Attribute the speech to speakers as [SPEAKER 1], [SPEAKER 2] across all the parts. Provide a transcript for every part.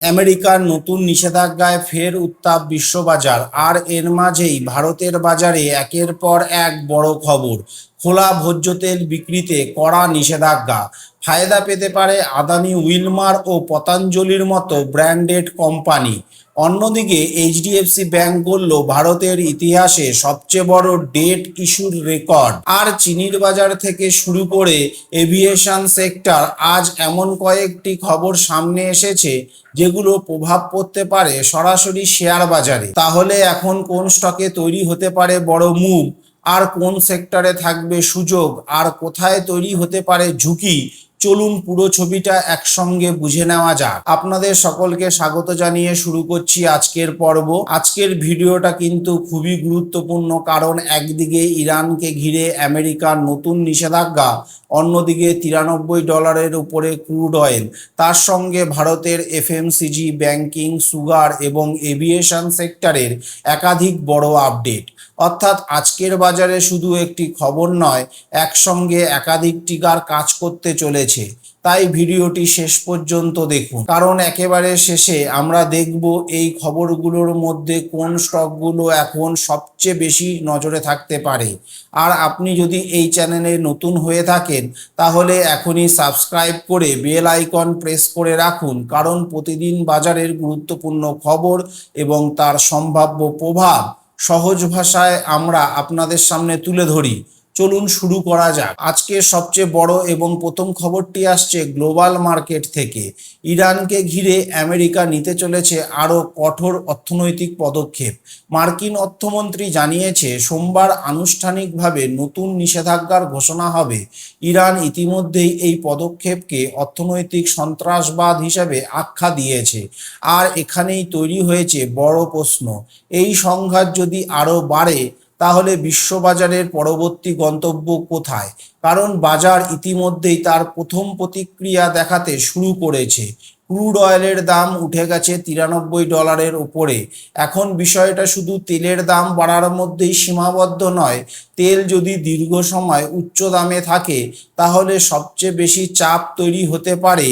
[SPEAKER 1] আমেরিকার নতুন নিষেধাজ্ঞায় ফের উত্তাপ বিশ্ববাজার। আর এর মাঝেই ভারতের বাজারে একের পর এক বড় খবর। খোলা ভোজ্য তেল বিক্রিতে কড়া নিষেধাজ্ঞা। ফায়দা পেতে পারে আদানি, উইলমার ও পতঞ্জলির মতো ব্র্যান্ডেড কোম্পানি। অন্যদিকে এইচডিএফসি ব্যাংক বলল ভারতের ইতিহাসে সবচেয়ে বড় ডেট ইস্যুর রেকর্ড। আর চিনির বাজার থেকে শুরু করে এভিয়েশন সেক্টর, আজ এমন কয়েকটি খবর সামনে এসেছে যেগুলো প্রভাব পড়তে পারে সরাসরি শেয়ার বাজারে। তাহলে এখন কোন স্টকে তৈরি হতে পারে বড় মুভ, আর কোন সেক্টরে থাকবে সুযোগ, আর কোথায় তৈরি হতে পারে ঝুঁকি, চলুন পুরো ছবিটা একসঙ্গে বুঝে নেওয়া যাক। আপনাদের সকলকে স্বাগত জানিয়ে শুরু করছি আজকের পর্ব। আজকের ভিডিওটা কিন্তু খুবই গুরুত্বপূর্ণ, কারণ একদিকে ইরানকে ঘিরে আমেরিকার নতুন নিষেধাজ্ঞা, অন্যদিকে $93 উপরে ক্রুড অয়েল, তার সঙ্গে ভারতের এফএমসিজি, ব্যাংকিং, সুগার এবং এভিয়েশন সেক্টরের একাধিক বড় আপডেট। অর্থাৎ আজকের বাজারে শুধু একটি খবর নয়, একসঙ্গে একাধিক ট্রিগার কাজ করতে চলেছে। তাই ভিডিওটি শেষ পর্যন্ত দেখুন, কারণ একেবারে শেষে আমরা দেখব এই খবরগুলোর মধ্যে কোন স্টকগুলো এখন সবচেয়ে বেশি নজরে থাকতে পারে। আর আপনি যদি এই চ্যানেলে নতুন হয়ে থাকেন তাহলে এখনই সাবস্ক্রাইব করে বেল আইকন প্রেস করে রাখুন, কারণ প্রতিদিন বাজারের গুরুত্বপূর্ণ খবর এবং তার সম্ভাব্য প্রভাব সহজ ভাষায় আমরা আপনাদের সামনে তুলে ধরি। চলুন শুরু করা যাক। আজকে সবচেয়ে বড় এবং প্রথম খবরটি আসছে গ্লোবাল মার্কেট থেকে। ইরানকে ঘিরে আমেরিকা নিতে চলেছে আরও কঠোর অর্থনৈতিক পদক্ষেপ। মার্কিন অর্থমন্ত্রী জানিয়েছে সোমবার আনুষ্ঠানিকভাবে নতুন নিষেধাজ্ঞার ঘোষণা হবে। ইরান ইতিমধ্যেই এই পদক্ষেপকে অর্থনৈতিক সন্ত্রাসবাদ হিসেবে আখ্যা দিয়েছে। আর এখানেই তৈরি হয়েছে বড় প্রশ্ন, এই সংঘাত যদি আরও বাড়ে তাহলে বিশ্ববাজারের পরবর্তী গন্তব্য কোথায়? কারণ বাজার ইতিমধ্যেই তার প্রথম প্রতিক্রিয়া দেখাতে শুরু করেছে। ক্রুড অয়েলের দাম উঠে গেছে $93 উপরে। এখন বিষয়টা শুধু তেলের দাম বাড়ার মধ্যেই সীমাবদ্ধ নয়। তেল যদি দীর্ঘ সময় উচ্চ দামে থাকে তাহলে সবচেয়ে বেশি চাপ তৈরি হতে পারে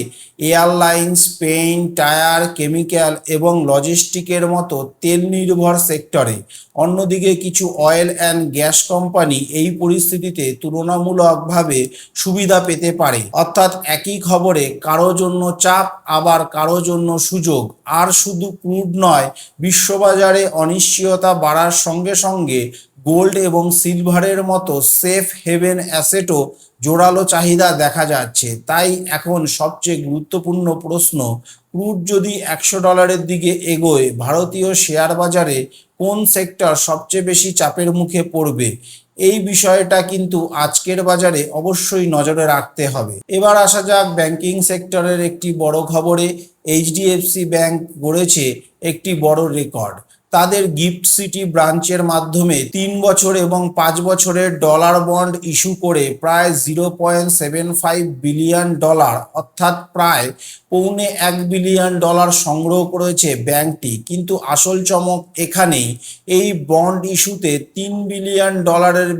[SPEAKER 1] এয়ারলাইন্স, পেইন্ট, টায়ার, কেমিক্যাল এবং লজিস্টিকের মতো তেল নির্ভর সেক্টরে। অন্যদিকে কিছু অয়েল অ্যান্ড গ্যাস কোম্পানি এই পরিস্থিতিতে তুলনামূলকভাবে সুবিধা পেতে পারে। অর্থাৎ একই খবরে কারো জন্য চাপ, আবার কারো জন্য সুযোগ। আর শুধু ক্রুড নয়, বিশ্ববাজারে অনিশ্চয়তা বাড়ার সঙ্গে সঙ্গে গোল্ড এবং সিলভারের মতো সেফ হেভেন অ্যাসেটও জোরালো চাহিদা দেখা যাচ্ছে। তাই এখন সবচেয়ে গুরুত্বপূর্ণ প্রশ্ন, ক্রুড যদি $100 দিকে এগোয়, ভারতীয় শেয়ার বাজারে কোন সেক্টর সবচেয়ে বেশি চাপের মুখে পড়বে? এই বিষয়টা কিন্তু আজকের বাজারে অবশ্যই নজরে রাখতে হবে। এবার আসা যাক ব্যাংকিং সেক্টরের একটি বড় খবরে। এইচডিএফসি ব্যাংক গড়েছে একটি বড় রেকর্ড। তাদের গিফট সিটি ব্রাঞ্চের মাধ্যমে 3 বছর এবং 5 বছরের ডলার বন্ড ইস্যু করে প্রায় $0.75 বিলিয়ন, অর্থাৎ প্রায় $1.25 বিলিয়ন সংগ্রহ করেছে ব্যাংকটি। কিন্তু আসল চমক এখানেই, এই বন্ড ইস্যুতে $3 বিলিয়ন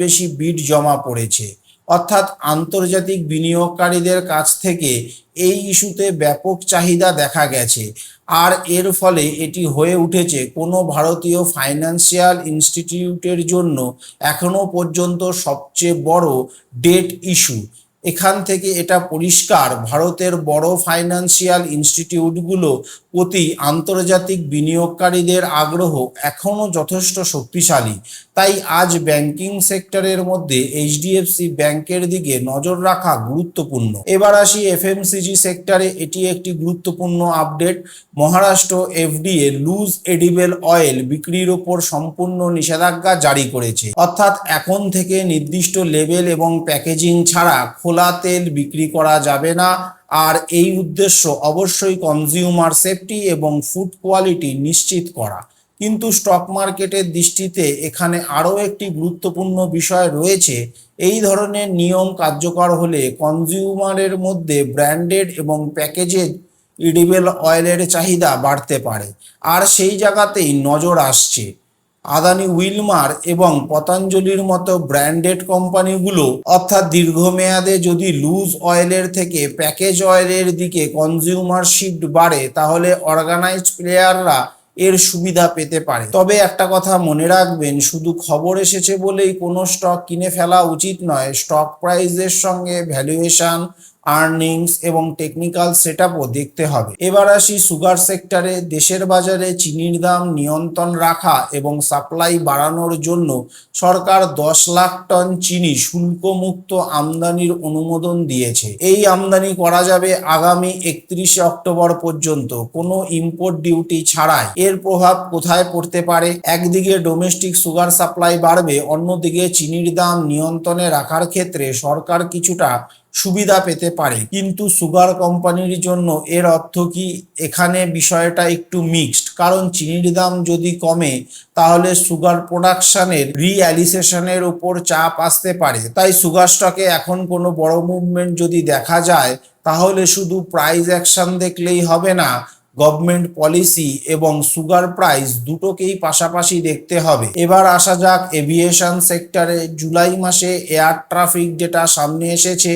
[SPEAKER 1] বেশি বিড জমা পড়েছে। অর্থাৎ আন্তর্জাতিক বিনিয়োগকারীদের কাছ থেকে এই ইস্যুতে ব্যাপক চাহিদা দেখা গেছে। আর এর ফলে এটি হয়ে উঠেছে কোনো ভারতীয় ফাইন্যান্সিয়াল ইনস্টিটিউটের জন্য এখনো পর্যন্ত সবচেয়ে বড় ডেট ইস্যু। এখান থেকে এটা পরিষ্কার, ভারতের বড় ফাইন্যান্সিয়াল ইনস্টিটিউটগুলো প্রতি আন্তর্জাতিক বিনিয়োগকারীদের আগ্রহ এখনও যথেষ্ট শক্তিশালী। তাই আজ ব্যাংকিং সেক্টরের মধ্যে এইচডিএফসি ব্যাংকের দিকে নজর রাখা গুরুত্বপূর্ণ। এবার আসি এফএমসিজি সেক্টরে। এটি একটি গুরুত্বপূর্ণ update. Maharashtra FDA loose edible oil বিক্রির ওপর সম্পূর্ণ নিষেধাজ্ঞা জারি করেছে। অর্থাৎ এখন থেকে নির্দিষ্ট লেবেল এবং প্যাকেজিং ছাড়া খোলা তেল বিক্রি করা যাবে না। আর এই উদ্দেশ্য অবশ্যই কনজিউমার সেফটি এবং ফুড কোয়ালিটি নিশ্চিত করা। কিন্তু স্টক মার্কেটের দৃষ্টিতে এখানে আরও একটি গুরুত্বপূর্ণ বিষয় রয়েছে। এই ধরনের নিয়ম কার্যকর হলে কনজিউমারের মধ্যে ব্র্যান্ডেড এবং প্যাকেজেড এডিবল অয়েলের চাহিদা বাড়তে পারে। আর সেই জায়গাতেই নজর আসছে আদানি উইলমার এবং পতঞ্জলির মতো ব্র্যান্ডেড কোম্পানিগুলো, অর্থাৎ দীর্ঘমেয়াদে যদি লুজ অয়েলের থেকে প্যাকেজ অয়েলের দিকে কনজিউমার শিফট বাড়ে, তাহলে অর্গানাইজড প্লেয়াররা এর সুবিধা পেতে পারে। তবে একটা কথা মনে রাখবেন, শুধু খবর এসেছে বলেই কোনো স্টক কিনে ফেলা উচিত নয়। স্টক প্রাইসের সঙ্গে ভ্যালুয়েশন, আর্নিংস এবং টেকনিক্যাল সেটআপও দেখতে হবে। এবার আসি সুগার সেক্টরে। দেশের বাজারে চিনির দাম নিয়ন্ত্রণ রাখা এবং সাপ্লাই বাড়ানোর জন্য সরকার 10 লাখ টন চিনি শুল্কমুক্ত আমদানির অনুমোদন দিয়েছে। এই আমদানি করা যাবে আগামী 31শে অক্টোবর পর্যন্ত, কোনো ইম্পোর্ট ডিউটি ছাড়াই। এর প্রভাব কোথায় পড়তে পারে? একদিকে ডোমেস্টিক সুগার সাপ্লাই বাড়বে, অন্যদিকে চিনির দাম নিয়ন্ত্রণে রাখার ক্ষেত্রে সরকার কিছুটা সুবিধা পেতে পারে। কিন্তু সুগার কোম্পানির জন্য এর অর্থ কি? এখানে বিষয়টা একটু মিক্সড, কারণ চিনির দাম যদি কমে তাহলে সুগার প্রোডাকশনের রিঅ্যালিসেশনের উপর চাপ আসতে পারে। তাই সুগার স্টকে এখন কোনো বড় মুভমেন্ট যদি দেখা যায়, তাহলে শুধু প্রাইস অ্যাকশন দেখলেই হবে না, গভর্নমেন্ট পলিসি এবং সুগার প্রাইস দুটোকেই পাশাপাশি দেখতে হবে। এবার আসা যাক এভিয়েশন সেক্টরে। জুলাই মাসে এয়ার ট্রাফিক ডেটা সামনে এসেছে।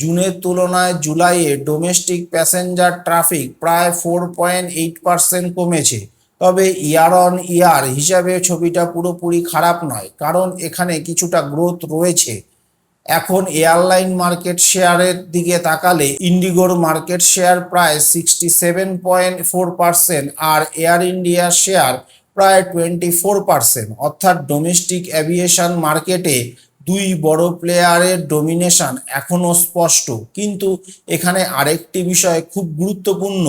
[SPEAKER 1] জুনের তুলনায় জুলাইয়ে ডোমেস্টিক প্যাসেঞ্জার ট্রাফিক প্রায় 4.8% কমেছে। তবে ইয়ার অন ইয়ার হিসাবে ছবিটা পুরোপুরি খারাপ নয়, কারণ এখানে কিছুটা গ্রোথ রয়েছে। এখন এয়ারলাইন মার্কেট শেয়ারের দিকে তাকালে ইন্ডিগোর মার্কেট শেয়ার প্রায় 67.4% আর এয়ার ইন্ডিয়ার শেয়ার প্রায় 24%। অর্থাৎ ডোমেস্টিক অ্যাভিয়েশন মার্কেটে দুই বড় প্লেয়ারের ডমিনেশন এখনো স্পষ্ট। কিন্তু এখানে আরেকটি বিষয় খুব গুরুত্বপূর্ণ,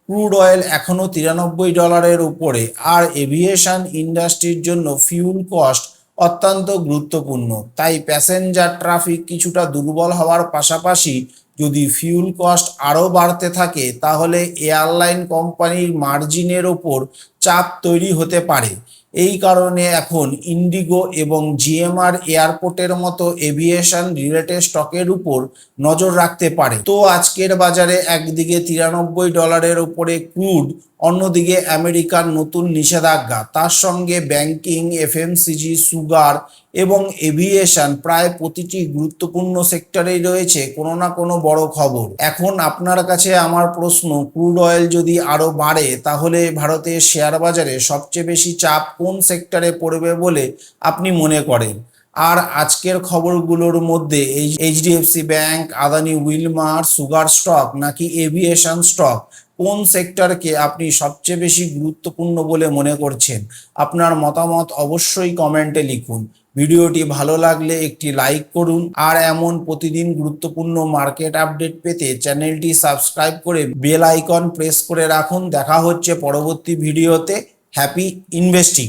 [SPEAKER 1] ক্রুড অয়েল এখনো $93 উপরে, আর এভিয়েশন ইন্ডাস্ট্রির জন্য ফিউল কস্ট অত্যন্ত গুরুত্বপূর্ণ। তাই প্যাসেঞ্জার ট্রাফিক কিছুটা দুর্বল হওয়ার পাশাপাশি যদি ফিউল কস্ট আরও বাড়তে থাকে, তাহলে এয়ারলাইন কোম্পানির মার্জিনের ওপর চাপ তৈরি হতে পারে। এই কারণে এখন ইন্ডিগো এবং জিএমআর এয়ারপোর্টের মতো এভিয়েশন রিলেটেড স্টকের উপর নজর রাখতে পারে। তো আজকের বাজারে একদিকে $93 উপরে ক্রুড, অন্যদিকে আমেরিকার নতুন নিষেধাজ্ঞা, তার সঙ্গে ব্যাংকিং, এফএমসিজি, সুগার এবং এভিয়েশন, প্রায় প্রতিটি গুরুত্বপূর্ণ সেক্টরেই রয়েছে কোনো না কোনো বড় খবর। এখন আপনার কাছে আমার প্রশ্ন, ক্রুড অয়েল যদি আরও বাড়ে, তাহলে ভারতের শেয়ার বাজারে সবচেয়ে বেশি চাপ কোন সেক্টরে পড়বে বলে আপনি মনে করেন? আর আজকের খবরগুলোর মধ্যে HDFC bank, Adani Wilmar, sugar stock নাকি এভিয়েশন স্টক, কোন সেক্টরকে আপনি সবচেয়ে বেশি গুরুত্বপূর্ণ বলে মনে করছেন? আপনার মতামত অবশ্যই কমেন্টে লিখুন। ভিডিওটি ভালো লাগলে একটি লাইক করুন, আর এমন প্রতিদিন গুরুত্বপূর্ণ মার্কেট আপডেট পেতে চ্যানেলটি সাবস্ক্রাইব করে বেল আইকন প্রেস করে রাখুন। দেখা হচ্ছে পরবর্তী ভিডিওতে। Happy investing.